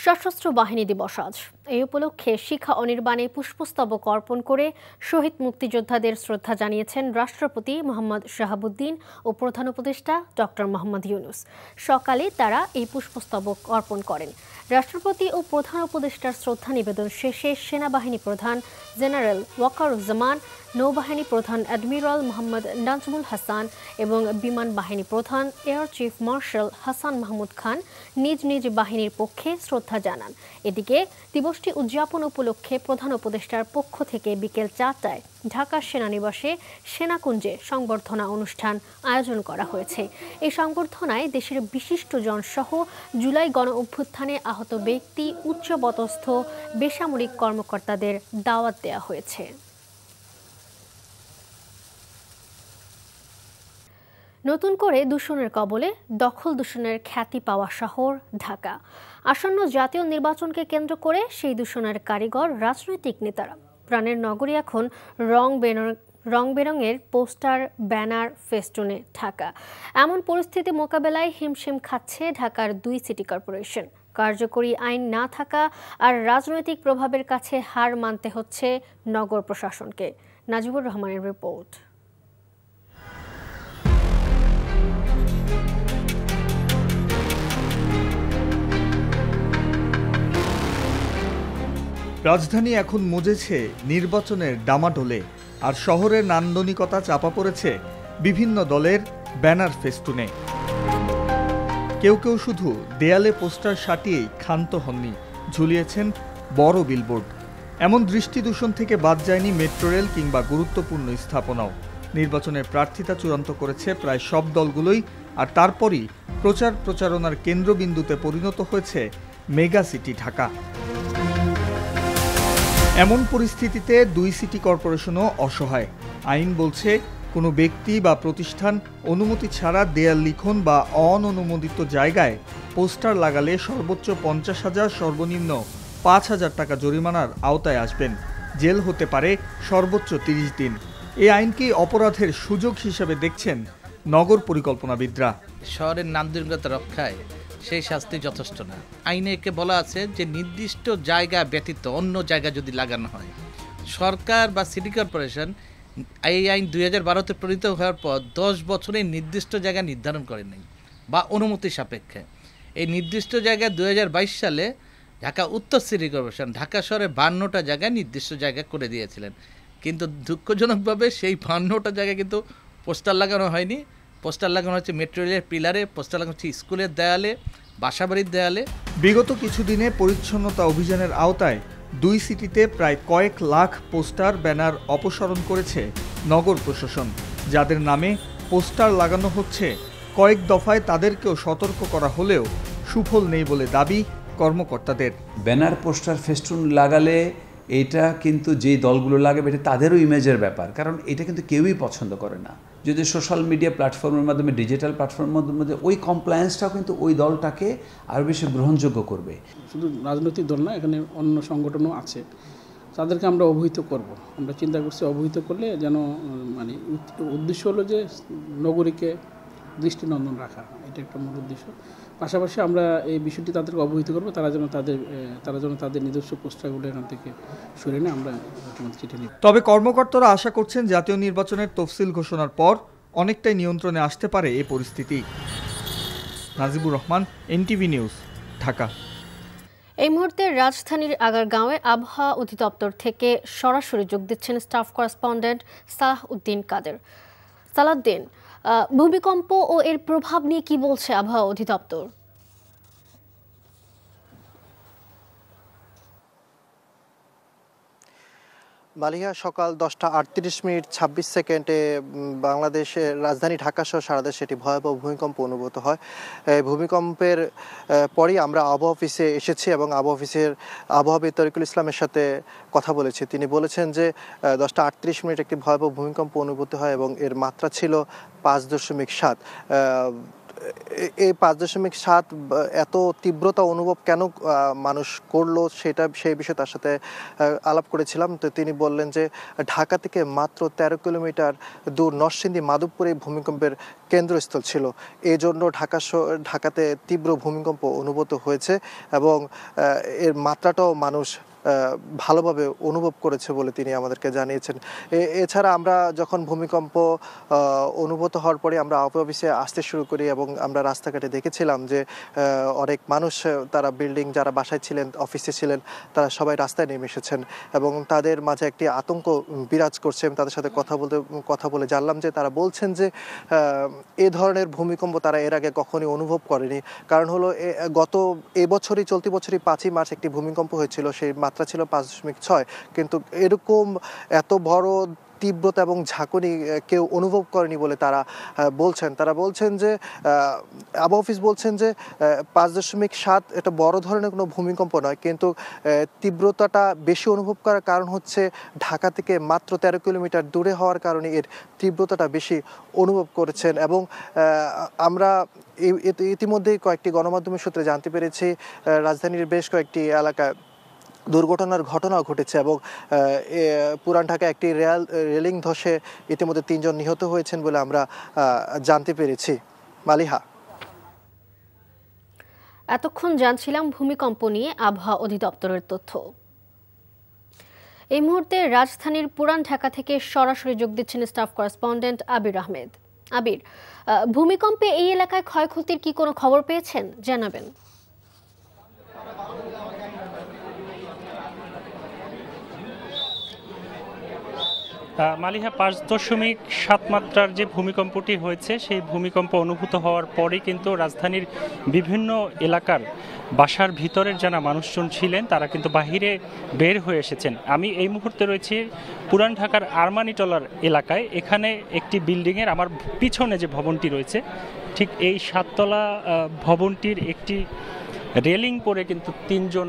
সশস্ত্র বাহিনী দিবস আজ। এই উপলক্ষে শিখা অনির্বাণে পুষ্পস্তবক অর্পণ করে শহীদ মুক্তিযোদ্ধাদের শ্রদ্ধা জানিয়েছেন রাষ্ট্রপতি মোহাম্মদ শাহাবুদ্দিন ও প্রধান উপদেষ্টা ডক্টর মোহাম্মদ ইউনূস। সকালে তারা এই পুষ্পস্তবক অর্পণ করেন। রাষ্ট্রপতি ও প্রধান উপদেষ্টার শ্রদ্ধা নিবেদন শেষে সেনাবাহিনী প্রধান জেনারেল ওয়াকারুজ্জামান, নৌবাহিনী প্রধান অ্যাডমিরাল মোহাম্মদ নাজমুল হাসান এবং বিমান বাহিনী প্রধান air chief marshal Hasan Mahmud Khan নিজ নিজ বাহিনীর পক্ষে শ্রদ্ধা জানান। এদিকে দিবসটি উদযাপন উপলক্ষে প্রধান উপদেষ্টার পক্ষ থেকে বিকেল 4টায় ঢাকার সেনানিবাসে সেনাকুঞ্জে সংবর্ধনা অনুষ্ঠান আয়োজন করা হয়েছে। এই সংবর্ধনায় দেশের বিশিষ্টজন সহ জুলাই গণ অভ্যুত্থানে আহত ব্যক্তি, উচ্চপদস্থ বেসামরিক কর্মকর্তাদের দাওয়াত দেওয়া হয়েছে। নতুন করে দূষণের কবলে, দখল দূষণের খ্যাতি পাওয়া শহর ঢাকা। আসন্ন জাতীয় নির্বাচনকে কেন্দ্র করে সেই দূষণের কারিগর রাজনৈতিক নেতারা। প্রাণের নগরী এখন রং বেরঙের পোস্টার, ব্যানার, ফেস্টুনে ঢাকা। এমন পরিস্থিতি মোকাবেলায় হিমশিম খাচ্ছে ঢাকার 2 সিটি কর্পোরেশন। কার্যকরী আইন না থাকা আর রাজনৈতিক প্রভাবের কাছে হার মানতে হচ্ছে নগর প্রশাসনকে। নাজিবুর রহমানের রিপোর্ট। রাজধানী এখন মজেছে নির্বাচনের ডামাডোলে, আর শহরের নান্দনিকতা চাপা পড়েছে বিভিন্ন দলের ব্যানার ফেস্টুনে। কেউ কেউ শুধু দেয়ালে পোস্টার সাটিয়েই ক্ষান্ত হননি, ঝুলিয়েছেন বড় বিলবোর্ড। এমন দৃষ্টি দূষণ থেকে বাদ যায়নি মেট্রো রেল কিংবা গুরুত্বপূর্ণ স্থাপনাও। নির্বাচনের প্রার্থিতা চূড়ান্ত করেছে প্রায় সব দলগুলোই, আর তারপরই প্রচারণার কেন্দ্রবিন্দুতে পরিণত হয়েছে মেগা সিটি ঢাকা। এমন পরিস্থিতিতে 2 সিটি কর্পোরেশনও অসহায়। আইন বলছে কোনো ব্যক্তি বা প্রতিষ্ঠান অনুমতি ছাড়া দেয়াল লিখন বা অননুমোদিত জায়গায় পোস্টার লাগালে সর্বোচ্চ 50,000, সর্বনিম্ন 5,000 টাকা জরিমানার আওতায় আসবেন। জেল হতে পারে সর্বোচ্চ 30 দিন। এই আইনকে অপরাধের সুযোগ হিসেবে দেখছেন নগর পরিকল্পনাবিদরা। শহরের নান্দনিকতা রক্ষায় সেই শাস্তি যথেষ্ট না। আইনে একে বলা আছে যে নির্দিষ্ট জায়গা ব্যতীত অন্য জায়গা যদি লাগানো হয়, সরকার বা সিটি কর্পোরেশন এই আইন 2012-তে প্রণীত হওয়ার পর 10 বছরে নির্দিষ্ট জায়গা নির্ধারণ করে নাই বা অনুমতি সাপেক্ষে। এই নির্দিষ্ট জায়গায় 2022 সালে ঢাকা উত্তর সিটি কর্পোরেশন ঢাকা শহরে 52টা জায়গায় নির্দিষ্ট জায়গা করে দিয়েছিলেন, কিন্তু দুঃখজনকভাবে সেই 52টা জায়গায় কিন্তু পোস্টার লাগানো হয়নি। পোস্টার লাগানো হচ্ছে মেট্রো রেলের পিলারে, পোস্টার লাগানো হচ্ছে স্কুলের দেয়ালে, বাসাবাড়ির দেয়ালে। বিগত কিছুদিনে পরিচ্ছন্নতা অভিযানের আওতায় 2 সিটিতে প্রায় কয়েক লাখ পোস্টার, ব্যানার অপসারণ করেছে নগর প্রশাসন। যাদের নামে পোস্টার লাগানো হচ্ছে কয়েক দফায় তাদেরকেও সতর্ক করা হলেও সুফল নেই বলে দাবি কর্মকর্তাদের। ব্যানার, পোস্টার, ফেস্টুন লাগালে এটা কিন্তু যেই দলগুলো লাগাবে এটা তাদেরও ইমেজের ব্যাপার, কারণ এটা কিন্তু কেউই পছন্দ করে না। যদি সোশ্যাল মিডিয়া প্ল্যাটফর্মের মাধ্যমে, ডিজিটাল প্ল্যাটফর্মের মাধ্যমে ওই কমপ্লায়েন্সটাও কিন্তু ওই দলটাকে আরও বেশি গ্রহণযোগ্য করবে। শুধু রাজনৈতিক দল না, এখানে অন্য সংগঠনও আছে, তাদেরকে আমরা অবহিত করব। আমরা চিন্তা করছি অবহিত করলে যেন মানে উদ্দেশ্য হলো যে নগরীকে দৃষ্টিনন্দন রাখা, এটা একটা মূল উদ্দেশ্য। পাশাপাশি আমরা এই বিষয়টি তাদেরকে অবহিত করবো, তারা যেন তাদের নিজস্ব পোস্টারগুলো এখান থেকে সরিয়ে নেয়। আমরা চিঠি নিই। তবে কর্মকর্তারা আশা করছেন জাতীয় নির্বাচনের তফসিল ঘোষণার পর অনেকটাই নিয়ন্ত্রণে আসতে পারে এই পরিস্থিতি। Najibur Rahman, NTV news, Dhaka. এই মুহূর্তে রাজধানীর আগারগাঁওয়ে আবহাওয়া অধিদপ্তর থেকে সরাসরি যোগ দিচ্ছেন স্টাফ করেসপন্ডেন্ট সালাউদ্দিন। ভূমিকম্প ও এর প্রভাব নিয়ে কি বলছে আবহাওয়া অধিদপ্তর? মালিহা, সকাল 10:38:26 বাংলাদেশের রাজধানী ঢাকা সহ সারা দেশে একটি ভয়াবহ ভূমিকম্প অনুভূত হয়। ভূমিকম্পের পরই আমরা আবহাওয়া অফিসে এসেছি এবং আবহাওয়া অফিসের আবহাওয়াবিদ তরিকুল ইসলামের সাথে কথা বলেছি। তিনি বলেছেন যে 10:38 একটি ভয়াবহ ভূমিকম্প অনুভূত হয় এবং এর মাত্রা ছিল 5.7। এই 5.7 এত তীব্রতা অনুভব কেন মানুষ করলো সেই বিষয়ে তার সাথে আলাপ করেছিলাম। তো তিনি বললেন যে ঢাকা থেকে মাত্র 13 কিলোমিটার দূর নরসিংদী মাধবপুরে ভূমিকম্পের কেন্দ্রস্থল ছিল। এই জন্য ঢাকাতে তীব্র ভূমিকম্প অনুভূত হয়েছে এবং এর মাত্রাটাও মানুষ ভালোভাবে অনুভব করেছে বলে তিনি আমাদেরকে জানিয়েছেন। এছাড়া আমরা যখন ভূমিকম্প অনুভূত হওয়ার পরে আমরা আবহাওয়া অফিসে আসতে শুরু করি এবং আমরা রাস্তাঘাটে দেখেছিলাম যে অনেক মানুষ তারা বিল্ডিং যারা বাসায় ছিলেন অফিসে ছিলেন তারা সবাই রাস্তায় নেমে এসেছেন এবং তাদের মাঝে একটি আতঙ্ক বিরাজ করছে। তাদের সাথে কথা বলে জানলাম যে তারা বলছেন যে এই ধরনের ভূমিকম্প তারা এর আগে কখনোই অনুভব করেনি। কারণ হলো গত এবছরই চলতি বছরই 5ই মার্চ একটি ভূমিকম্প হয়েছিল, সেই মাত্রা ছিল 5.6, কিন্তু এরকম এত বড় তীব্রতা এবং ঝাঁকুনি কেউ অনুভব করেনি বলে তারা বলছেন যে আবহাওয়া অফিস বলছেন যে 5.7 এটা বড় ধরনের কোনো ভূমিকম্প নয়, কিন্তু তীব্রতাটা বেশি অনুভব করার কারণ হচ্ছে ঢাকা থেকে মাত্র 13 কিলোমিটার দূরে হওয়ার কারণে এর তীব্রতাটা বেশি অনুভব করেছেন। এবং আমরা ইতিমধ্যেই কয়েকটি গণমাধ্যমের সূত্রে জানতে পেরেছি রাজধানীর বেশ কয়েকটি এলাকায় দুর্ঘটনার ঘটনাও ঘটেছে এবং পুরান ঢাকায় একটি রেলিং ধসে ইতিমধ্যে 3 জন নিহত হয়েছেন বলে আমরা জানতে পেরেছি। মালিহা, এতক্ষণ জানছিলাম ভূমিকম্প নিয়ে আবহাওয়া অধিদপ্তরের তথ্য। এই মুহূর্তে রাজধানীর পুরান ঢাকা থেকে সরাসরি যোগ দিচ্ছেন স্টাফ করেসপন্ডেন্ট আবির আহমেদ। আবির, ভূমিকম্পে এই এলাকায় ক্ষয়ক্ষতির কি কোনো খবর পেয়েছেন, জানাবেন? মালিহা, 5.7 মাত্রার যে ভূমিকম্পটি হয়েছে সেই ভূমিকম্প অনুভূত হওয়ার পরেই কিন্তু রাজধানীর বিভিন্ন এলাকার বাসার ভিতরের যারা মানুষজন ছিলেন তারা কিন্তু বাহিরে বের হয়ে এসেছেন। আমি এই মুহূর্তে রয়েছি পুরান ঢাকার আরমানিটলার এলাকায়। এখানে একটি বিল্ডিংয়ের আমার পিছনে যে ভবনটি রয়েছে ঠিক এই 7তলা ভবনটির একটি রেলিং পরে কিন্তু 3 জন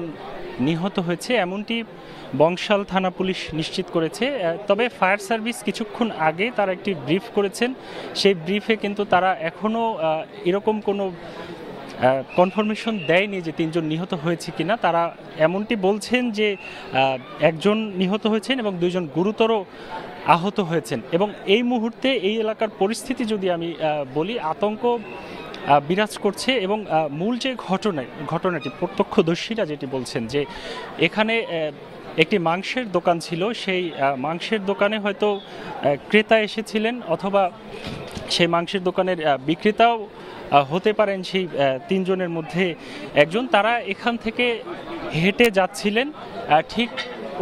নিহত হয়েছে, এমনটি বংশাল থানা পুলিশ নিশ্চিত করেছে। তবে ফায়ার সার্ভিস কিছুক্ষণ আগে তারা একটি ব্রিফ করেছেন, সেই ব্রিফে কিন্তু তারা এখনও এরকম কোনো কনফার্মেশন দেয়নি যে 3 জন নিহত হয়েছে কিনা। তারা এমনটি বলছেন যে 1 জন নিহত হয়েছেন এবং 2 জন গুরুতর আহত হয়েছেন। এবং এই মুহূর্তে এই এলাকার পরিস্থিতি যদি আমি বলি, আতঙ্ক বিরাজ করছে এবং মূল যে ঘটনাটি প্রত্যক্ষদর্শীরা যেটি বলছেন যে এখানে একটি মাংসের দোকান ছিল, সেই মাংসের দোকানে হয়তো ক্রেতা এসেছিলেন অথবা সেই মাংসের দোকানের বিক্রেতাও হতে পারেন সেই 3 জনের মধ্যে একজন। তারা এখান থেকে হেঁটে যাচ্ছিলেন, ঠিক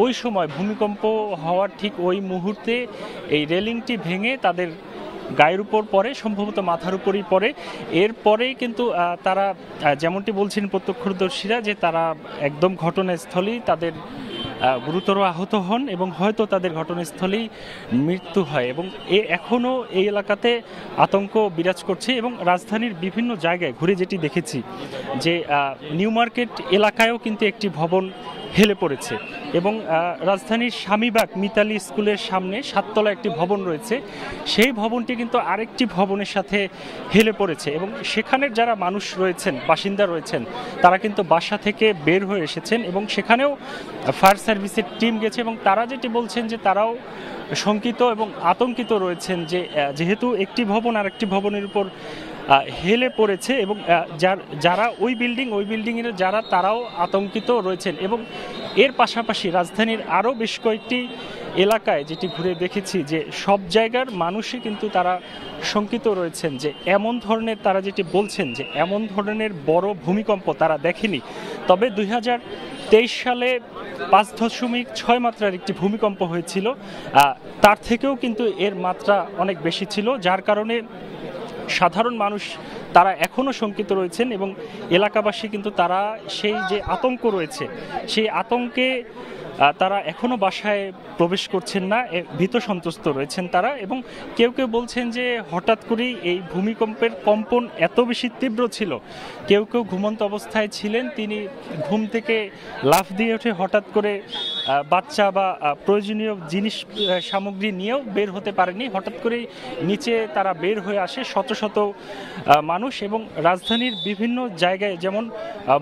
ওই সময় ভূমিকম্প হওয়ার ঠিক ওই মুহূর্তে এই রেলিংটি ভেঙে তাদের গায়ের উপর পড়ে, সম্ভবত মাথার উপরই পড়ে। এরপরেই কিন্তু তারা যেমনটি বলছেন প্রত্যক্ষদর্শীরা যে তারা একদম ঘটনাস্থলেই তাদের গুরুতর আহত হন এবং হয়তো তাদের ঘটনাস্থলেই মৃত্যু হয়। এবং এখনও এই এলাকাতে আতঙ্ক বিরাজ করছে এবং রাজধানীর বিভিন্ন জায়গায় ঘুরে যেটি দেখেছি যে নিউ মার্কেট এলাকায়ও কিন্তু একটি ভবন হেলে পড়েছে এবং রাজধানীর স্বামীবাগ মিতালি স্কুলের সামনে 7তলা একটি ভবন রয়েছে, সেই ভবনটি কিন্তু আরেকটি ভবনের সাথে হেলে পড়েছে এবং সেখানের যারা মানুষ রয়েছেন, বাসিন্দা রয়েছেন, তারা কিন্তু বাসা থেকে বের হয়ে এসেছেন এবং সেখানেও ফায়ার সার্ভিসের টিম গেছে এবং তারা যেটি বলছেন যে তারাও শঙ্কিত এবং আতঙ্কিত রয়েছেন যে যেহেতু একটি ভবন আর একটি ভবনের উপর হেলে পড়েছে এবং যারা ওই বিল্ডিংয়ের যারা তারাও আতঙ্কিত রয়েছেন। এবং এর পাশাপাশি রাজধানীর আরও বেশ কয়েকটি এলাকায় যেটি ঘুরে দেখেছি যে সব জায়গার মানুষই কিন্তু তারা শঙ্কিত রয়েছেন যে এমন ধরনের, তারা যেটি বলছেন যে এমন ধরনের বড় ভূমিকম্প তারা দেখেনি। তবে 2023 সালে 5.6 মাত্রার একটি ভূমিকম্প হয়েছিল, তার থেকেও কিন্তু এর মাত্রা অনেক বেশি ছিল, যার কারণে সাধারণ মানুষ তারা এখনও শঙ্কিত রয়েছেন এবং এলাকাবাসী কিন্তু তারা সেই যে আতঙ্ক রয়েছে সেই আতঙ্কে তারা এখনও বাসায় প্রবেশ করছেন না, ভীত সন্ত্রস্ত রয়েছেন তারা। এবং কেউ কেউ বলছেন যে হঠাৎ করেই এই ভূমিকম্পের কম্পন এত বেশি তীব্র ছিল, কেউ কেউ ঘুমন্ত অবস্থায় ছিলেন, তিনি ঘুম থেকে লাফ দিয়ে উঠে হঠাৎ করে বাচ্চা বা প্রয়োজনীয় জিনিস সামগ্রী নিয়েও বের হতে পারেনি। হঠাৎ করেই নিচে তারা বের হয়ে আসে শত শত মানুষ, এবং রাজধানীর বিভিন্ন জায়গায় যেমন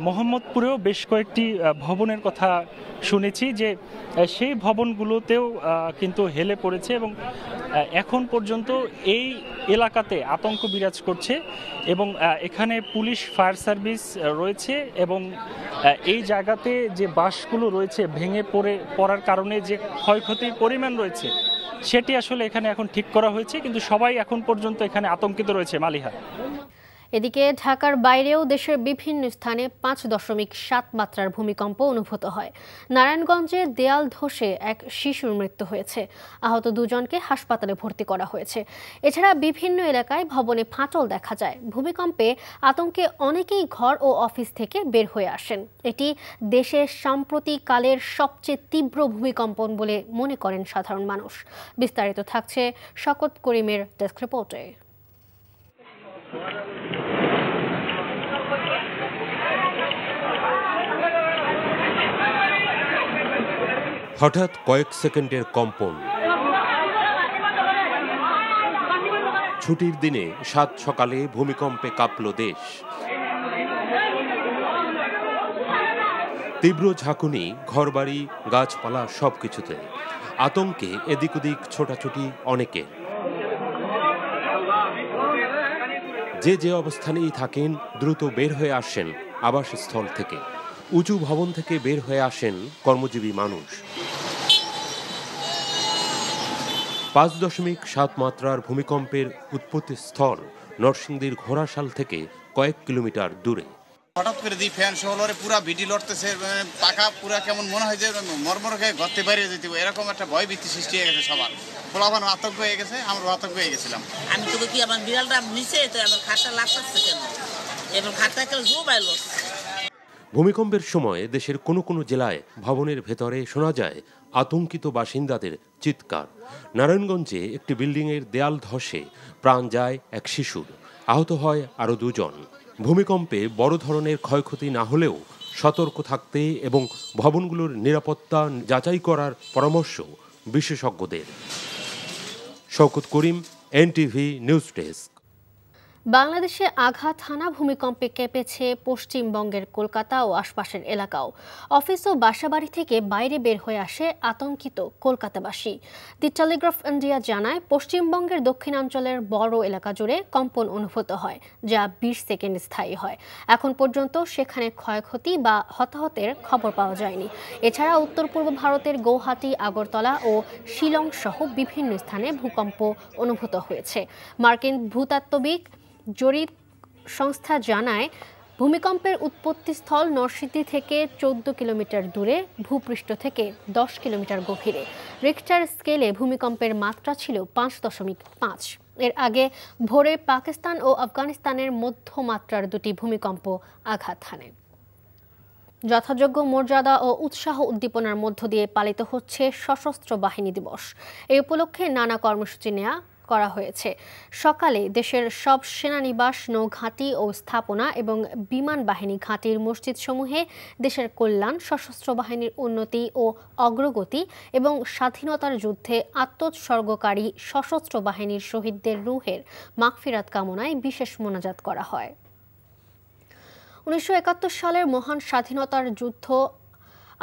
মোহাম্মদপুরেও বেশ কয়েকটি ভবনের কথা শুনেছি যে সেই ভবনগুলোতেও কিন্তু হেলে পড়েছে, এবং এখন পর্যন্ত এই এলাকাতে আতঙ্ক বিরাজ করছে, এবং এখানে পুলিশ ফায়ার সার্ভিস রয়েছে, এবং এই জায়গাতে যে বাসগুলো রয়েছে ভেঙে পড়ার কারণে যে ক্ষয়ক্ষতির পরিমাণ রয়েছে সেটি আসলে এখানে এখন ঠিক করা হয়েছে, কিন্তু সবাই এখন পর্যন্ত এখানে আতঙ্কিত রয়েছে। মালিহা। এদিকে ঢাকার বাইরেও দেশের বিভিন্ন স্থানে 5.7 মাত্রার ভূমিকম্প অনুভূত হয়। নারায়ণগঞ্জে দেয়াল ধসে এক শিশুর মৃত্যু হয়েছে, আহত 2 জনকে হাসপাতালে ভর্তি করা হয়েছে। এছাড়া বিভিন্ন এলাকায় ভবনে ফাটল দেখা যায়। ভূমিকম্পে আতঙ্কে অনেকেই ঘর ও অফিস থেকে বের হয়ে আসেন। এটি দেশের সাম্প্রতিককালের সবচেয়ে তীব্র ভূমিকম্পন বলে মনে করেন সাধারণ মানুষ। বিস্তারিত থাকছে শকত করিমের ডেস্ক রিপোর্টে। হঠাৎ কয়েক সেকেন্ডের কম্পন। ছুটির দিনে 7 সকালে ভূমিকম্পে কাঁপল দেশ। তীব্র ঝাঁকুনি ঘরবাড়ি, গাছপালা সবকিছুতে। আতঙ্কে এদিক ওদিক ছোটাছুটি অনেকের। যে অবস্থানেই থাকেন দ্রুত বের হয়ে আসেন আবাসস্থল থেকে। উঁচু ভবন থেকে বের হয়ে আসেন কর্মজীবী মানুষ। 5.7 মাত্রার ভূমিকম্পের উৎপত্তি স্থল নরসিংদীর ঘোড়াশাল থেকে কয়েক কিলোমিটার দূরে। হঠাৎ করে দি ফ্যান সহ পুরা ভিডি লড়তেছে, পাকা পুরা কেমন মনে হয় যে মরমর খেয়ে ঘরতে বাইরে যেতে, এরকম একটা ভয় ভীতি সৃষ্টি হয়ে গেছে সবার। পোলাপান আতঙ্ক হয়ে গেছে, আমরা আতঙ্ক হয়ে গেছিলাম। আমি তো কি আমার বিড়ালটা নিচে, তো আমার খাটটা লাগতেছে কেন, এবং খাটটা কেন জুবাইল। ভূমিকম্পের সময় দেশের কোনো কোনো জেলায় ভবনের ভেতরে শোনা যায় আতঙ্কিত বাসিন্দাদের চিৎকার। নারায়ণগঞ্জে একটি বিল্ডিংয়ের দেয়াল ধসে প্রাণ যায় এক শিশুর, আহত হয় আরও 2 জন। ভূমিকম্পে বড় ধরনের ক্ষয়ক্ষতি না হলেও সতর্ক থাকতে এবং ভবনগুলোর নিরাপত্তা যাচাই করার পরামর্শ বিশেষজ্ঞদের। শওকত করিম, এনটিভি নিউজ ডেস্ক। বাংলাদেশে আঘাত হানা ভূমিকম্পে কেঁপেছে পশ্চিমবঙ্গের কলকাতা ও আশপাশের এলাকাও। অফিস ও বাসাবাড়ি থেকে বাইরে বের হয়ে আসে আতঙ্কিত কলকাতাবাসী। দি টেলিগ্রাফ ইন্ডিয়া জানায়, পশ্চিমবঙ্গের দক্ষিণাঞ্চলের বড় এলাকা জুড়ে কম্পন অনুভূত হয়, যা 20 সেকেন্ড স্থায়ী হয়। এখন পর্যন্ত সেখানে ক্ষয়ক্ষতি বা হতাহতের খবর পাওয়া যায়নি। এছাড়া উত্তর পূর্ব ভারতের গৌহাটি, আগরতলা ও শিলং সহ বিভিন্ন স্থানে ভূকম্প অনুভূত হয়েছে। মার্কিন ভূতাত্ত্বিক জরিপ সংস্থা জানায়, ভূমিকম্পের উৎপত্তিস্থল নরসিংদী থেকে 14 কিলোমিটার দূরে, ভূপৃষ্ঠ থেকে 10 কিলোমিটার গভীরে। রিক্টার স্কেলে ভূমিকম্পের মাত্রা ছিল 5.5। এর আগে ভোরে পাকিস্তান ও আফগানিস্তানের মধ্যমাত্রার 2টি ভূমিকম্প আঘাত হানে। যথাযোগ্য মর্যাদা ও উৎসাহ উদ্দীপনার মধ্য দিয়ে পালিত হচ্ছে সশস্ত্র বাহিনী দিবস। এই উপলক্ষে নানা কর্মসূচি করা হয়েছে। সকালে দেশের সব সেনানিবাস, নৌঘাঁটি ও স্থাপনা এবং বিমান বাহিনী ঘাঁটির মসজিদসমূহে দেশের কল্যাণ, সশস্ত্র বাহিনীর উন্নতি ও অগ্রগতি এবং স্বাধীনতার যুদ্ধে আত্মোৎসর্গকারী সশস্ত্র বাহিনীর শহীদদের রুহের মাগফিরাত কামনায় বিশেষ মোনাজাত করা হয়। 1971 সালের মহান স্বাধীনতার যুদ্ধ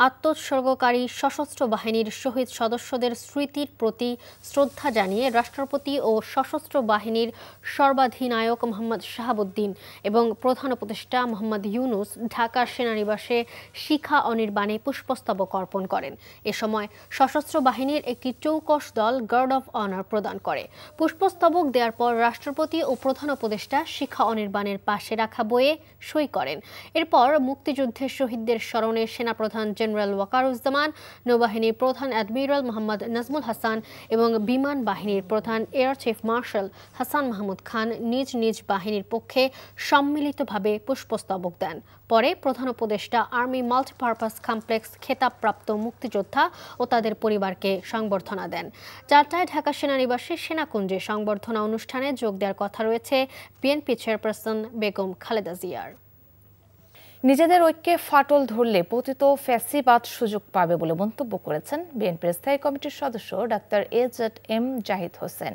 আত্মোৎসর্গকারী সশস্ত্র বাহিনীর শহীদ সদস্যদের স্মৃতির প্রতি শ্রদ্ধা জানিয়ে রাষ্ট্রপতি ও সশস্ত্র বাহিনীর সর্বাধিনায়ক মোহাম্মদ শাহাবুদ্দিন এবং প্রধান উপদেষ্টা মোহাম্মদ ইউনুস ঢাকার সেনানিবাসে শিখা অনির্বাণে পুষ্পস্তবক অর্পণ করেন। এ সময় সশস্ত্র বাহিনীর একটি চৌকস দল গার্ড অফ অনার প্রদান করে। পুষ্পস্তবক দেওয়ার পর রাষ্ট্রপতি ও প্রধান উপদেষ্টা শিখা অনির্বাণের পাশে রাখা বইয়ে সই করেন। এরপর মুক্তিযুদ্ধের শহীদদের স্মরণে সেনাপ্রধান জেনারেল ওয়াকারুজ্জামান, নৌবাহিনীর প্রধান অ্যাডমিরাল মোহাম্মদ নাজমুল হাসান এবং বিমান বাহিনীর প্রধান air chief marshal Hasan Mahmud Khan নিজ নিজ বাহিনীর পক্ষে সম্মিলিতভাবে পুষ্পস্তবক দেন। পরে প্রধান উপদেষ্টা আর্মি মাল্টিপারপাস কমপ্লেক্স খেতাবপ্রাপ্ত মুক্তিযোদ্ধা ও তাদের পরিবারকে সংবর্ধনা দেন। 4টায় ঢাকা সেনানিবাসে সেনাকুঞ্জে সংবর্ধনা অনুষ্ঠানে যোগ দেওয়ার কথা রয়েছে বিএনপি চেয়ারপারসন বেগম খালেদা জিয়ার। নিজেদের ঐক্যে ফাটল ধরলে পতিত ফ্যাসিবাদ সুযোগ পাবে বলে মন্তব্য করেছেন বিএনপির স্থায়ী কমিটির সদস্য ডাক্তার এ.জেড.এম জাহিদ হোসেন।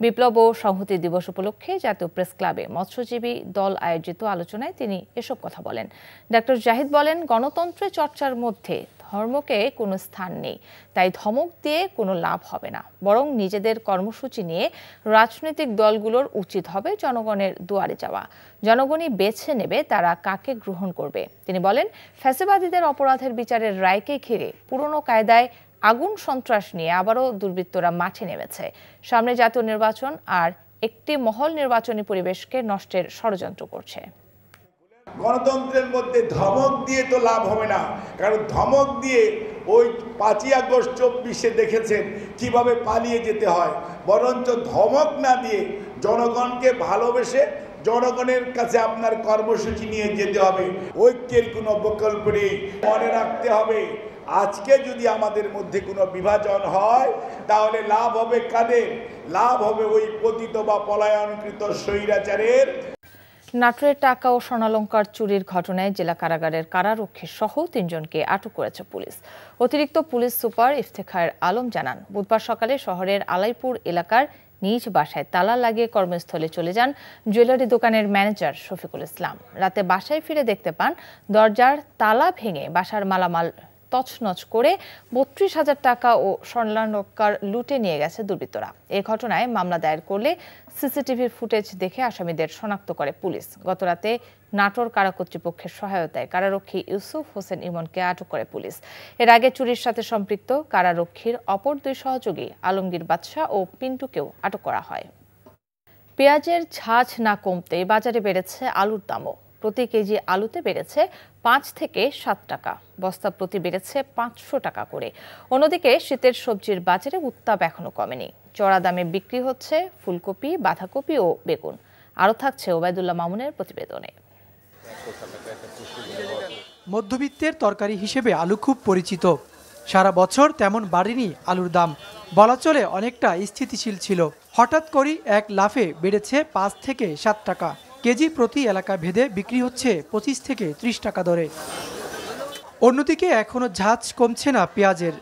বিপ্লব ও সংহতি দিবস উপলক্ষে জাতীয় প্রেস ক্লাবে মৎস্যজীবী দল আয়োজিত আলোচনায় তিনি এসব কথা বলেন। ডাক্তার জাহিদ বলেন, গণতন্ত্রের চর্চার মধ্যে ধর্মকে কোনো স্থান নেই, তাই ধমক দিয়ে কোনো লাভ হবে না, বরং নিজেদের কর্মসূচি নিয়ে রাজনৈতিক দলগুলোর উচিত হবে জনগণের দুয়ারে যাওয়া। জনগণই বেছে নেবে তারা কাকে গ্রহণ করবে। তিনি বলেন, ফ্যাসিবাদীদের অপরাধের বিচারের রায়কে ঘিরে পুরনো কায়দায় আগুন সন্ত্রাস নিয়ে আবারও দুর্বৃত্তরা মাঠে নেমেছে। সামনে জাতীয় নির্বাচন, আর একটি মহল নির্বাচনী পরিবেশকে নষ্টের ষড়যন্ত্র করছে। গণতন্ত্রের মধ্যে ধমক দিয়ে তো লাভ হবে না, কারণ ধমক দিয়ে ওই 5ই আগস্ট 24-এ দেখেছেন কিভাবে পালিয়ে যেতে হয়। বরঞ্চ ধমক না দিয়ে জনগণকে ভালোবেসে জনগণের কাছে আপনার কর্মসূচি নিয়ে যেতে হবে। ঐক্যের কোনো বিকল্প নেই। মনে রাখতে হবে, আজকে যদি আমাদের মধ্যে কোনো বিভাজন হয় তাহলে লাভ হবে কাদের? লাভ হবে ওই পতিত বা পলায়নকৃত স্বৈরাচারের। নাটোরের টাকা ও স্বর্ণালংকার চুরির ঘটনায় জেলা কারাগারের কারারক্ষী সহ 3 জনকে আটক করেছে পুলিশ। অতিরিক্ত পুলিশ সুপার ইফতেখার আলম জানান, বুধবার সকালে শহরের আলাইপুর এলাকার নিজ বাসায় তালা লাগিয়ে কর্মস্থলে চলে যান জুয়েলারি দোকানের ম্যানেজার শফিকুল ইসলাম। রাতে বাসায় ফিরে দেখতে পান দরজার তালা ভেঙে বাসার মালামাল তছনছ করে 32,000 টাকা ও স্বর্ণালংকার লুটে নিয়ে গেছে দুর্বৃত্তরা। এই ঘটনায় মামলা দায়ের করলে সিসিটিভির ফুটেজ দেখে আসামিদের শনাক্ত করে পুলিশ। গতরাতে নাটোর কারা কর্তৃপক্ষের সহায়তায় কারারক্ষী ইউসুফ হোসেন ইমনকে আটক করে পুলিশ। এর আগে চুরির সাথে সম্পৃক্ত কারারক্ষীর অপর 2 সহযোগী আলমগীর বাদশাহ ও পিন্টুকেও আটক করা হয়। পেঁয়াজের ঝাঁঝ না কমতে বাজারে বেড়েছে আলুর দামও। প্রতি কেজি আলুতে বেড়েছে 5 থেকে 7 টাকা, বস্তা প্রতি বেড়েছে 500 টাকা করে। অন্যদিকে শীতের সবজির বাজারে উত্তাপ এখনো কমেনি। চড়া দামে বিক্রি হচ্ছে ফুলকপি, বাঁধাকপি ও বেগুন। আরও থাকছে ওবায়দুল্লাহ মামুনের প্রতিবেদনে। মধ্যবিত্তের তরকারি হিসেবে আলু খুব পরিচিত। সারা বছর তেমন বাড়েনি আলুর দাম, বলা চলে অনেকটা স্থিতিশীল ছিল। হঠাৎ করেই এক লাফে বেড়েছে 5 থেকে 7 টাকা। কেজি প্রতি এলাকা ভেদে বিক্রি হচ্ছে 25 থেকে 30 টাকা দরে। অন্যদিকে এখনও ঝাঁঝ কমছে না পেঁয়াজের।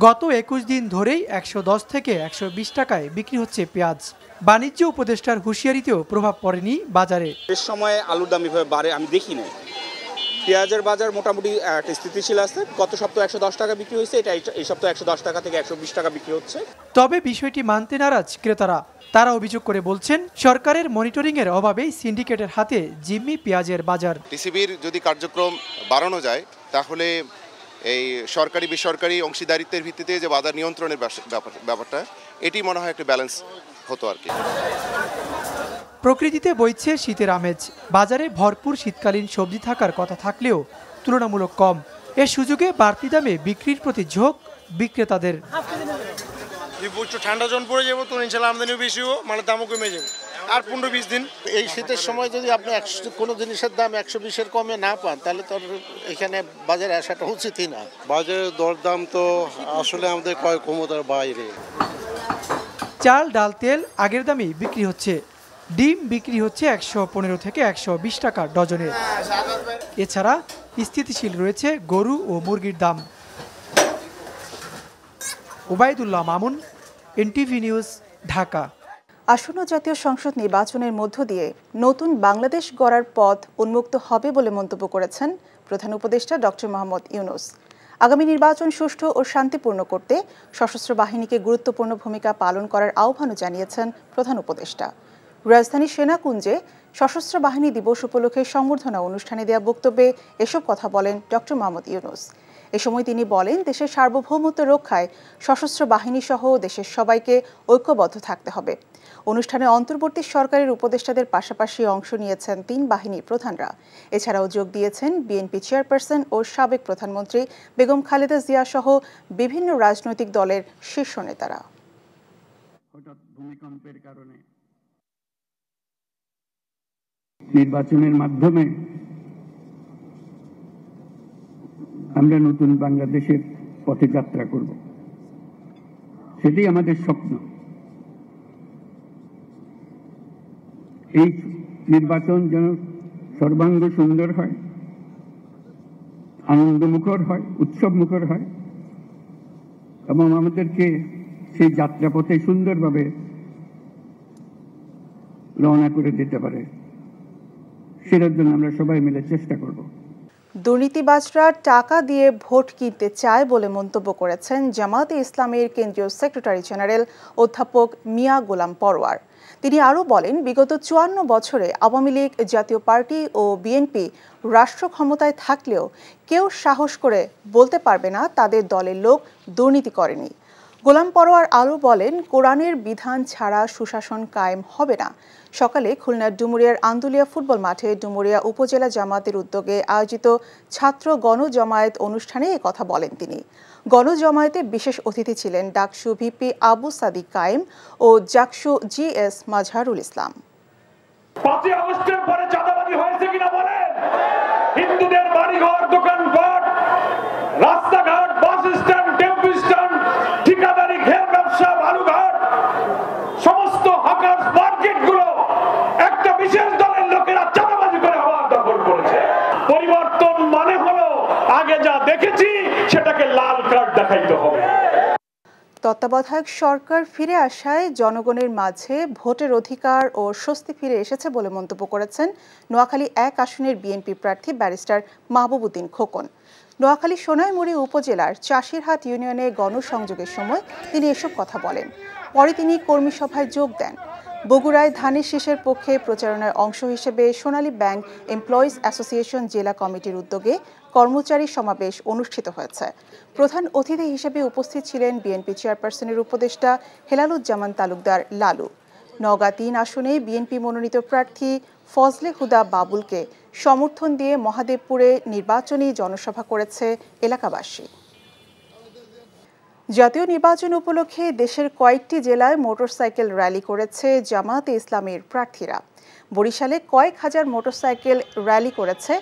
গত 21 দিন ধরেই 110 থেকে 120 টাকায় বিক্রি হচ্ছে পেঁয়াজ। বাণিজ্য উপদেষ্টার হুঁশিয়ারিতেও প্রভাব পড়েনি বাজারে। এর সময় আলুর দাম এভাবে বাড়ে আমি দেখি না। পেঁয়াজের বাজার মোটামুটি একটা স্থিতিশীল আছে। গত সপ্তাহে 110 টাকা বিক্রি হয়েছে, এটা এই সপ্তাহে 110 টাকা থেকে 120 টাকা বিক্রি হচ্ছে। তবে বিষয়টি মানতে নারাজ ক্রেতারা। তারা অভিযোগ করে বলছেন, সরকারের মনিটরিংয়ের অভাবেই সিন্ডিকেটের হাতে জিম্মি পেঁয়াজের বাজার। টিসিবির যদি কার্যক্রম বাড়ানো যায় তাহলে এই সরকারি বেসরকারি অংশীদারিত্বের ভিত্তিতে যে বাজার নিয়ন্ত্রণের ব্যাপারটা, এটি মনে হয় একটা ব্যালেন্স হতো আর কি। প্রকৃতিতে বইছে শীতের আমেজ। বাজারে ভরপুর শীতকালীন সবজি থাকার কথা থাকলেও তুলনামূলক কম। এর সুযোগে বাড়তি দামে বিক্রির প্রতি ঝোঁক বিক্রেতাদের। ঠান্ডা জন পড়ে যাবো তো ইনশাল্লাহ আমদানিও বেশি হোক, মানে দামও কমে যাবে। আর 15-20 দিন এই শীতের সময় যদি আপনি কোনো জিনিসের দাম 120-এর কমে না পান, তাহলে তো এখানে বাজারে আসাটা উচিতই না। বাজারের দরদাম তো আসলে আমাদের ক্রয় ক্ষমতার বাইরে। চাল, ডাল, তেল আগের দামেই বিক্রি হচ্ছে। ডিম বিক্রি হচ্ছে 115 থেকে 120 টাকা ডজনে। এছাড়া স্থিতিশীল রয়েছে গরু ও মুরগির দাম। Obaidullah Mamun, NTV news, Dhaka. আসন্ন জাতীয় সংসদ নির্বাচনের মধ্য দিয়ে নতুন বাংলাদেশ গড়ার পথ উন্মুক্ত হবে বলে মন্তব্য করেছেন প্রধান উপদেষ্টা ডক্টর মোহাম্মদ ইউনূস। আগামী নির্বাচন সুষ্ঠু ও শান্তিপূর্ণ করতে সশস্ত্র বাহিনীকে গুরুত্বপূর্ণ ভূমিকা পালন করার আহ্বানও জানিয়েছেন প্রধান উপদেষ্টা। রাজধানী সেনাকুঞ্জে সশস্ত্র বাহিনী দিবস উপলক্ষে সংবর্ধনা অনুষ্ঠানে দেওয়া বক্তব্যে এসব কথা বলেন ডক্টর মোহাম্মদ ইউনূস। এ সময় তিনি বলেন, দেশের সার্বভৌমত্ব রক্ষায় সশস্ত্র বাহিনী সহ দেশের সবাইকে ঐক্যবদ্ধ থাকতে হবে। অনুষ্ঠানে অন্তর্বর্তী সরকারের উপদেষ্টাদের পাশাপাশি অংশ নিয়েছেন 3 বাহিনী প্রধানরা। এছাড়াও যোগ দিয়েছেন বিএনপি চেয়ারপারসন ও সাবেক প্রধানমন্ত্রী বেগম খালেদা জিয়া সহ বিভিন্ন রাজনৈতিক দলের শীর্ষ নেতারা। ভূমিকম্পের কারণে নির্বাচনের মাধ্যমে আমরা নতুন বাংলাদেশের পথে যাত্রা করব, সেটাই আমাদের স্বপ্ন। এই নির্বাচন যেন সর্বাঙ্গ সুন্দর হয়, আনন্দমুখর হয়, উৎসবমুখর হয় এবং আমাদেরকে সেই যাত্রাপথে সুন্দরভাবে রওনা করে দিতে পারে, সেটার জন্য আমরা সবাই মিলে চেষ্টা করব। দুর্নীতিবাজরা টাকা দিয়ে ভোট কিনতে চায় বলে মন্তব্য করেছেন জামায়াতে ইসলামের কেন্দ্রীয় সেক্রেটারি জেনারেল অধ্যাপক মিয়া গোলাম পরোয়ার। তিনি আরও বলেন, বিগত ৫৪ বছরে আওয়ামী লীগ, জাতীয় পার্টি ও বিএনপি রাষ্ট্র ক্ষমতায় থাকলেও কেউ সাহস করে বলতে পারবে না তাদের দলের লোক দুর্নীতি করেনি। গোলাম পরোয়ার আরও বলেন, কোরআনের বিধান ছাড়া সুশাসন কায়েম হবে না। সকালে খুলনার ডুমুরিয়ার আন্দুলিয়া ফুটবল মাঠে ডুমুরিয়া উপজেলা জামায়াতের উদ্যোগে আয়োজিত ছাত্র গণজমায়েত অনুষ্ঠানে এ কথা বলেন তিনি। গণজমায়েতে বিশেষ অতিথি ছিলেন ডাকসু ভিপি আবু সাদিক কায়েম ও জাকসু জিএস মাজহারুল ইসলাম। ৫ই আগস্টের পরে চাঁদাবাজি হয়েছে কিনা বলেন? হিন্দুদের বাড়িঘর, দোকানপাট, রাস্তাঘাট, বাস স্ট্যান্ড, টেম্পো স্ট্যান্ড, ঠিকাদারি, ঘের ব্যবসা, বালুঘাট, সমস্ত হকার্স মার্কেটগুলো একটা বিশেষ দলের লোকেরা চাঁদাবাজি করে হওয়ার দখল করেছে। পরিবর্তন মানে হলো আগে যা দেখেছি সেটাকে লাল কার্ড দেখাইতে হবে। তত্ত্বাবধায়ক সরকার ফিরে আসায় জনগণের মাঝে ভোটের অধিকার ও স্বস্তি ফিরে এসেছে বলে মন্তব্য করেছেন নোয়াখালী ১ আসনের বিএনপি প্রার্থী ব্যারিস্টার মাহবুব উদ্দিন খোকন। নোয়াখালী সোনাইমুড়ি উপজেলার চাষিরহাট ইউনিয়নে গণসংযোগের সময় তিনি এসব কথা বলেন। পরে তিনি কর্মী সভায় যোগ দেন। বগুড়ায় ধানের শীষের পক্ষে প্রচারণার অংশ হিসেবে সোনালী ব্যাংক এমপ্লয়িজ অ্যাসোসিয়েশন জেলা কমিটির উদ্যোগে কর্মচারী সমাবেশ অনুষ্ঠিত হয়েছে। প্রধান অতিথি হিসেবে উপস্থিত ছিলেন বিএনপি চেয়ারপারসনের উপদেষ্টা হেলালুজ্জামান তালুকদার লালু। নওগাঁ ৩ আসনে বিএনপি মনোনীত প্রার্থী ফজলে হুদা বাবুলকে সমর্থন দিয়ে মহাদেবপুরে নির্বাচনী জনসভা করেছে এলাকাবাসী। জাতীয় নির্বাচন উপলক্ষে দেশের কয়েকটি জেলায় মোটরসাইকেল র্যালি করেছে জামায়াতে ইসলামের প্রার্থীরা। বরিশালে কয়েক হাজার মোটরসাইকেল র্যালি করেছে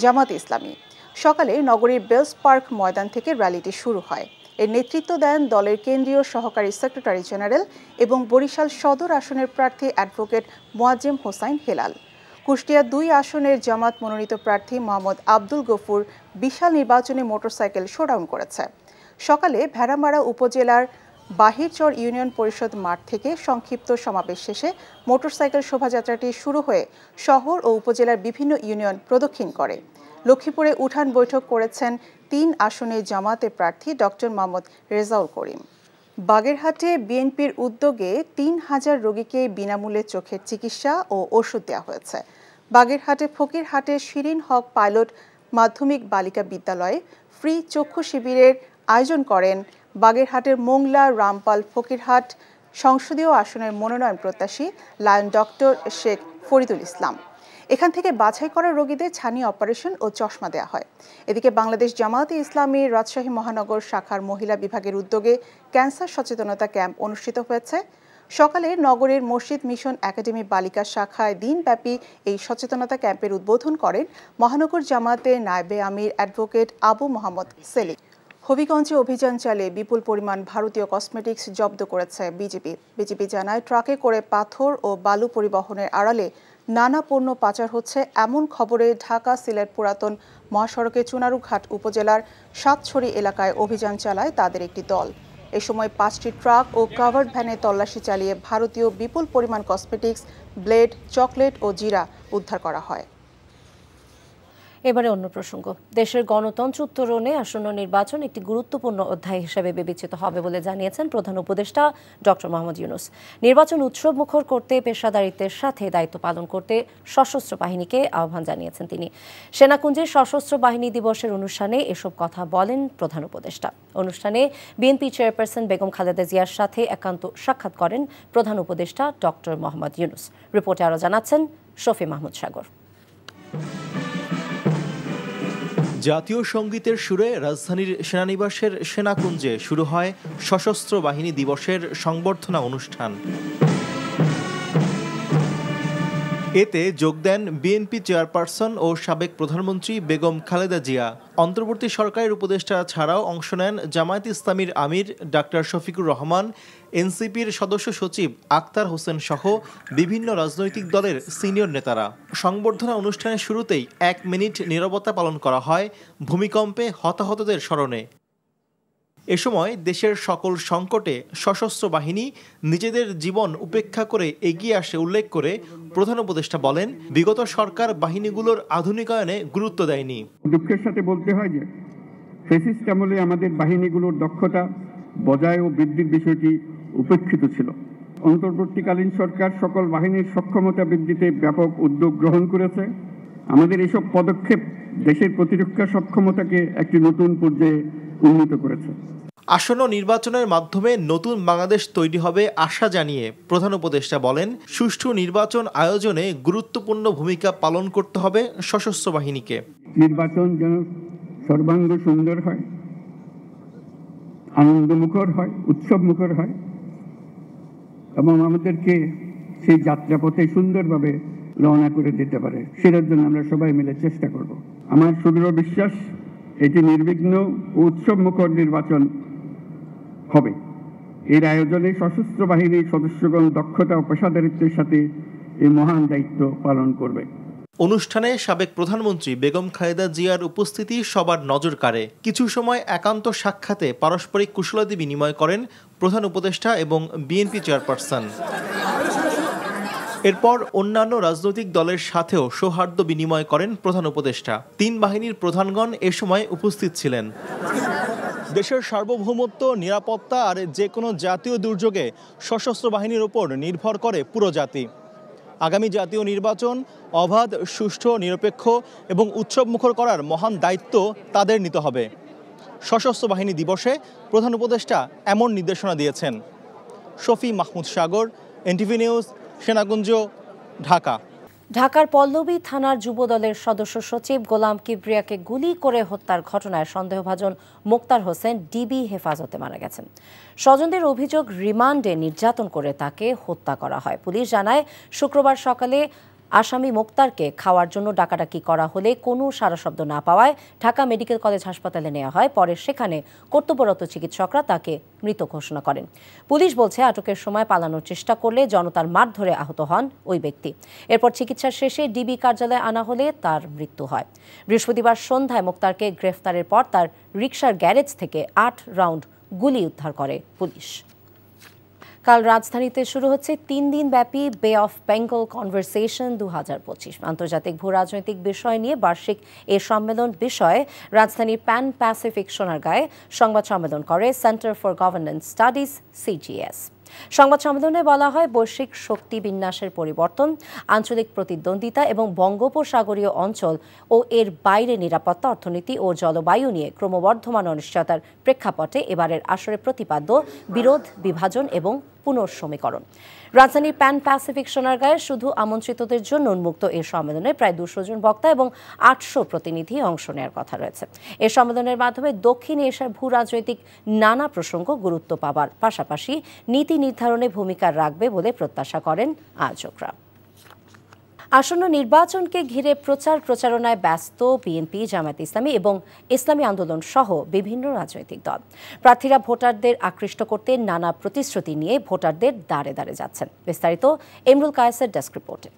জামায়াতে ইসলামী। সকালে নগরীর বেলস পার্ক ময়দান থেকে র্যালিটি শুরু হয়। এর নেতৃত্ব দেন দলের কেন্দ্রীয় সহকারী সেক্রেটারি জেনারেল এবং বরিশাল সদর আসনের প্রার্থী অ্যাডভোকেট মোয়াজ্জেম হোসাইন হেলাল। কুষ্টিয়া ২ আসনের জামাত মনোনীত প্রার্থী মোহাম্মদ আব্দুল গফুর বিশাল নির্বাচনী মোটরসাইকেল শোডাউন করেছে। সকালে ভেড়ামারা উপজেলার বাহিরচর ইউনিয়ন পরিষদ মাঠ থেকে সংক্ষিপ্ত সমাবেশ শেষে মোটরসাইকেল শোভাযাত্রাটি শুরু হয়ে শহর ও উপজেলার বিভিন্ন ইউনিয়ন প্রদক্ষিণ করে। লক্ষ্মীপুরে উঠান বৈঠক করেছেন ৩ আসনে জামায়াতের প্রার্থী ডক্টর মোহাম্মদ রেজাউল করিম। বাগেরহাটে বিএনপির উদ্যোগে ৩,০০০ রোগীকে বিনামূল্যে চোখের চিকিৎসা ও ওষুধ দেওয়া হয়েছে। বাগেরহাটে ফকিরহাটে শিরিন হক পাইলট মাধ্যমিক বালিকা বিদ্যালয়ে ফ্রি চক্ষু শিবিরের আয়োজন করেন বাগেরহাটের মোংলা, রামপাল, ফকিরহাট সংসদীয় আসনের মনোনয়ন প্রত্যাশী লায়ন ডক্টর শেখ ফরিদুল ইসলাম। এখান থেকে বাছাই করা রোগীদের ছানি অপারেশন ও চশমা দেওয়া হয়। এদিকে বাংলাদেশ জামায়াতে ইসলামী রাজশাহী মহানগর শাখার মহিলা বিভাগের উদ্যোগে ক্যান্সার সচেতনতা ক্যাম্প অনুষ্ঠিত হয়েছে। সকালে নগরের মসজিদ মিশন একাডেমি বালিকা শাখায় দিনব্যাপী এই সচেতনতা ক্যাম্পের উদ্বোধন করেন মহানগর জামায়াতের নায়েবে আমির অ্যাডভোকেট আবু মোহাম্মদ সেলিম। হবিগঞ্জে অভিযান চালিয়ে বিপুল পরিমাণ ভারতীয় কসমেটিক্স জব্দ করেছে বিজেপি জানায়, ট্রাকে করে পাথর ও বালু পরিবহনের আড়ালে নানা পণ্য পাচার হচ্ছে এমন খবরে ঢাকা সিলেট পুরাতন মহাসড়কে চুনারুঘাট উপজেলার সাতছড়ি এলাকায় অভিযান চালায় তাদের একটি দল। এ সময় 5টি ট্রাক ও কাভার্ড ভ্যানে তল্লাশি চালিয়ে ভারতীয় বিপুল পরিমাণ কসমেটিক্স, ব্লেড, চকলেট ও জিরা উদ্ধার করা হয়। এবারে অন্য প্রসঙ্গ। দেশের গণতন্ত্র উত্তরণে আসন্ন নির্বাচন একটি গুরুত্বপূর্ণ অধ্যায় হিসেবে বিবেচিত হবে বলে জানিয়েছেন প্রধান উপদেষ্টা ডক্টর মোহাম্মদ ইউনূস। নির্বাচন উৎসব মুখর করতে পেশাদারিত্বের সাথে দায়িত্ব পালন করতে সশস্ত্র বাহিনীকে আহ্বান জানিয়েছেন তিনি। সেনাকুঞ্জের সশস্ত্র বাহিনী দিবসের অনুষ্ঠানে এসব কথা বলেন প্রধান উপদেষ্টা। অনুষ্ঠানে বিএনপি চেয়ারপারসন বেগম খালেদা জিয়ার সাথে একান্ত সাক্ষাৎ করেন প্রধান উপদেষ্টা ডক্টর মোহাম্মদ ইউনূস। রিপোর্টে আরও জানাচ্ছেন শফি মাহমুদ সাগর। জাতীয় সঙ্গীতের সুরে রাজধানীর সেনানিবাসের সেনাকুঞ্জে শুরু হয় সশস্ত্র বাহিনী দিবসের সংবর্ধনা অনুষ্ঠান। এতে যোগ দেন বিএনপি চেয়ারপারসন ও সাবেক প্রধানমন্ত্রী বেগম খালেদা জিয়া। অন্তর্বর্তী সরকারের উপদেষ্টা ছাড়াও অংশ নেন জামায়াত ইসলামীর আমির ডাক্তার শফিকুর রহমান, এনসিপির সদস্য সচিব আক্তার হোসেন সহ বিভিন্ন রাজনৈতিক দলের সিনিয়র নেতারা। সংবর্ধনা অনুষ্ঠানের শুরুতেই 1 মিনিট নীরবতা পালন করা হয় ভূমিকম্পে হতাহতদের স্মরণে। এ সময় দেশের সকল সংকটে সশস্ত্র বাহিনী নিজেদের জীবন উপেক্ষা করে এগিয়ে আসে উল্লেখ করে প্রধান উপদেষ্টা বলেন, বিগত সরকার বাহিনীগুলোর আধুনিকায়নে গুরুত্ব দেয়নি। দুঃখের সাথে বলতে হয় যে ফ্যাসিস্ট আমলে আমাদের বাহিনীগুলোর দক্ষতা বজায় ও বৃদ্ধির বিষয়টি উপেক্ষিত ছিল। অন্তর্বর্তীকালীন সরকার সকল বাহিনীর সক্ষমতা বৃদ্ধিতে ব্যাপক উদ্যোগ গ্রহণ করেছে। আমাদের এসব পদক্ষেপ দেশের প্রতিরক্ষা সক্ষমতাকে একটি নতুন পর্যায়ে উন্নীত করেছে। আসন্ন নির্বাচনের মাধ্যমে নতুন বাংলাদেশ তৈরি হবে আশা জানিয়ে প্রধান উপদেষ্টা বলেন, সুষ্ঠু নির্বাচন আয়োজনে গুরুত্বপূর্ণ ভূমিকা পালন করতে হবে সশস্ত্র বাহিনীকে। নির্বাচন যেন সর্বাঙ্গ সুন্দর হয়, আনন্দমুখর হয়, উৎসবমুখর হয় এবং আমাদেরকে সেই যাত্রাপথে সুন্দরভাবে রওনা করে দিতে পারে। সেটার জন্য আমরা সবাই মিলে চেষ্টা করব। আমার সুদৃঢ় বিশ্বাস এটি নির্বিঘ্ন ও উৎসবমুখর নির্বাচন হবে। এর আয়োজনে সশস্ত্র বাহিনীর সদস্যগণ দক্ষতা ও পেশাদারিত্বের সাথে এই মহান দায়িত্ব পালন করবে। অনুষ্ঠানে সাবেক প্রধানমন্ত্রী বেগম খালেদা জিয়ার উপস্থিতি সবার নজর কাড়ে। কিছু সময় একান্ত সাক্ষাতে পারস্পরিক কুশলাদি বিনিময় করেন প্রধান উপদেষ্টা এবং বিএনপি চেয়ারপারসন। এরপর অন্যান্য রাজনৈতিক দলের সাথেও সৌহার্দ্য বিনিময় করেন প্রধান উপদেষ্টা। 3 বাহিনীর প্রধানগণ এ সময় উপস্থিত ছিলেন। দেশের সার্বভৌমত্ব, নিরাপত্তা আর যে কোনো জাতীয় দুর্যোগে সশস্ত্র বাহিনীর উপর নির্ভর করে পুরো জাতি। আগামী জাতীয় নির্বাচন অবাধ, সুষ্ঠু, নিরপেক্ষ এবং উৎসবমুখর করার মহান দায়িত্ব তাদের নিতে হবে। সশস্ত্র বাহিনী দিবসে প্রধান উপদেষ্টা এমন নির্দেশনা দিয়েছেন। শফি মাহমুদ সাগর, এনটিভি নিউজ, সেনাকুঞ্জ, ঢাকা। ঢাকার পল্লবী থানার যুবদলের সদস্য সচিব গোলাম কিবরিয়াকে গুলি করে হত্যার ঘটনায় সন্দেহভাজন মোক্তার হোসেন ডিবি হেফাজতে মারা গেছেন। স্বজনদের অভিযোগ, রিমান্ডে নির্যাতন করে তাকে হত্যা করা হয়। পুলিশ জানায়, শুক্রবার সকালে আসামি মোক্তারকে খাওয়ার জন্য ডাকাডাকি করা হলে কোনো সাড়া শব্দ না পাওয়ায় ঢাকা মেডিকেল কলেজ হাসপাতালে নেওয়া হয়। পরে সেখানে কর্তব্যরত চিকিৎসকরা তাকে মৃত ঘোষণা করেন। পুলিশ বলছে, আটকের সময় পালানোর চেষ্টা করলে জনতার মারধরে আহত হন ওই ব্যক্তি। এরপর চিকিৎসা শেষে ডিবি কার্যালয়ে আনা হলে তার মৃত্যু হয়। বৃহস্পতিবার সন্ধ্যায় মোক্তারকে গ্রেফতারের পর তার রিকশার গ্যারেজ থেকে 8 রাউন্ড গুলি উদ্ধার করে পুলিশ। কাল রাজধানীতে শুরু হচ্ছে 3 দিন ব্যাপী বে অফ বেঙ্গল কনভারসেশন 2025। আন্তর্জাতিক ভূ রাজনৈতিক বিষয় নিয়ে বার্ষিক এ সম্মেলন বিষয়ে রাজধানীর প্যান প্যাসিফিক সোনারগাঁয়ে সংবাদ সম্মেলন করে centre for governance studies CGS। সংবাদ সম্মেলনে বলা হয়, বৈশ্বিক শক্তি বিন্যাসের পরিবর্তন, আঞ্চলিক প্রতিদ্বন্দ্বিতা এবং বঙ্গোপসাগরীয় অঞ্চল ও এর বাইরে নিরাপত্তা, অর্থনীতি ও জলবায়ু নিয়ে ক্রমবর্ধমান অনিশ্চয়তার প্রেক্ষাপটে এবারের আসরে প্রতিপাদ্য বিরোধ, বিভাজন এবং পুনর্সমীকরণ। রাজধানীর প্যান প্যাসিফিক সোনারগাঁয়ে শুধু আমন্ত্রিতদের জন্য উন্মুক্ত এই সম্মেলনে প্রায় 200 জন বক্তা এবং 800 প্রতিনিধি অংশ নেওয়ার কথা রয়েছে। এ সম্মেলনের মাধ্যমে দক্ষিণ এশিয়ার ভূ রাজনৈতিক নানা প্রসঙ্গ গুরুত্ব পাবার পাশাপাশি নীতি নির্ধারণে ভূমিকা রাখবে বলে প্রত্যাশা করেন আয়োজকরা। আসন্ন নির্বাচনকে ঘিরে প্রচারণায় ব্যস্ত বিএনপি, জামায়াত ইসলামী এবং ইসলামী আন্দোলন সহ বিভিন্ন রাজনৈতিক দল। প্রার্থীরা ভোটারদের আকৃষ্ট করতে নানা প্রতিশ্রুতি নিয়ে ভোটারদের দ্বারে দ্বারে যাচ্ছেন। বিস্তারিত এমরুল কায়েসের ডেস্ক রিপোর্টে।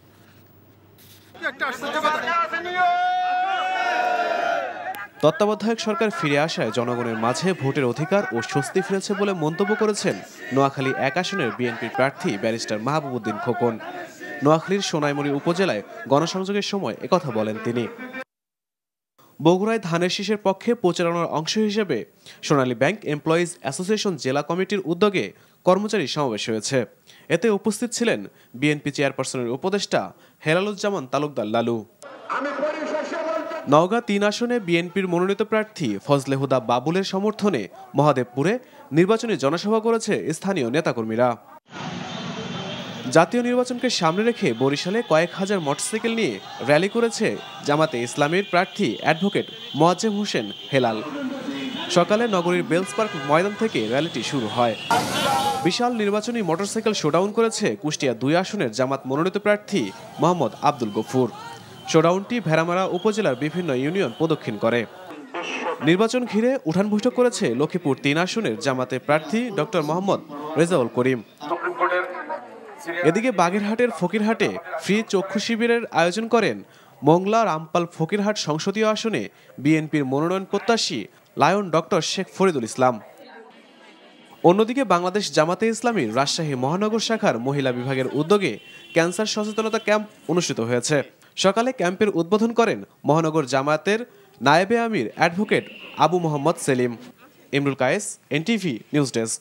তত্ত্বাবধায়ক সরকার ফিরে আসায় জনগণের মাঝে ভোটের অধিকার ও স্বস্তি ফিরেছে বলে মন্তব্য করেছেন নোয়াখালী 1 আসনের বিএনপির প্রার্থী ব্যারিস্টার মাহবুব উদ্দিন খোকন। নোয়াখালীর সোনাইমুড়ি উপজেলায় গণসংযোগের সময় একথা বলেন তিনি। বগুড়ায় ধানের শীষের পক্ষে প্রচারণার অংশ হিসেবে সোনালী ব্যাংক এমপ্লয়িজ অ্যাসোসিয়েশন জেলা কমিটির উদ্যোগে কর্মচারী সমাবেশ হয়েছে। এতে উপস্থিত ছিলেন বিএনপি চেয়ারপারসনের উপদেষ্টা হেলালুজ্জামান তালুকদার লালু। নওগাঁ 3 আসনে বিএনপির মনোনীত প্রার্থী ফজলে হুদা বাবুলের সমর্থনে মহাদেবপুরে নির্বাচনী জনসভা করেছে স্থানীয় নেতাকর্মীরা। জাতীয় নির্বাচনকে সামনে রেখে বরিশালে কয়েক হাজার মোটরসাইকেল নিয়ে র্যালি করেছে জামাতে ইসলামীর প্রার্থী অ্যাডভোকেট মোয়াজ্জেম হোসেন হেলাল। সকালে নগরীর বেলস পার্ক ময়দান থেকে র্যালিটি শুরু হয়। বিশাল নির্বাচনী মোটরসাইকেল শোডাউন করেছে কুষ্টিয়া 2 আসনের জামাত মনোনীত প্রার্থী মোহাম্মদ আব্দুল গফুর। শোডাউনটি ভেড়ামারা উপজেলার বিভিন্ন ইউনিয়ন প্রদক্ষিণ করে। নির্বাচন ঘিরে উঠান বৈঠক করেছে লক্ষ্মীপুর 3 আসনের জামাতের প্রার্থী ডক্টর মোহাম্মদ রেজাউল করিম। এদিকে বাগেরহাটের ফকিরহাটে ফ্রি চক্ষু শিবিরের আয়োজন করেন মংলা রামপাল ফকিরহাট সংসদীয় আসনে বিএনপির মনোনয়ন প্রত্যাশী লায়ন ডক্টর শেখ ফরিদুল ইসলাম। অন্যদিকে বাংলাদেশ জামাতে ইসলামীর রাজশাহী মহানগর শাখার মহিলা বিভাগের উদ্যোগে ক্যান্সার সচেতনতা ক্যাম্প অনুষ্ঠিত হয়েছে। সকালে ক্যাম্পের উদ্বোধন করেন মহানগর জামায়াতের নায়েবে আমির advocate Abu Mohammad Selim. Imrul Kayes, NTV news desk.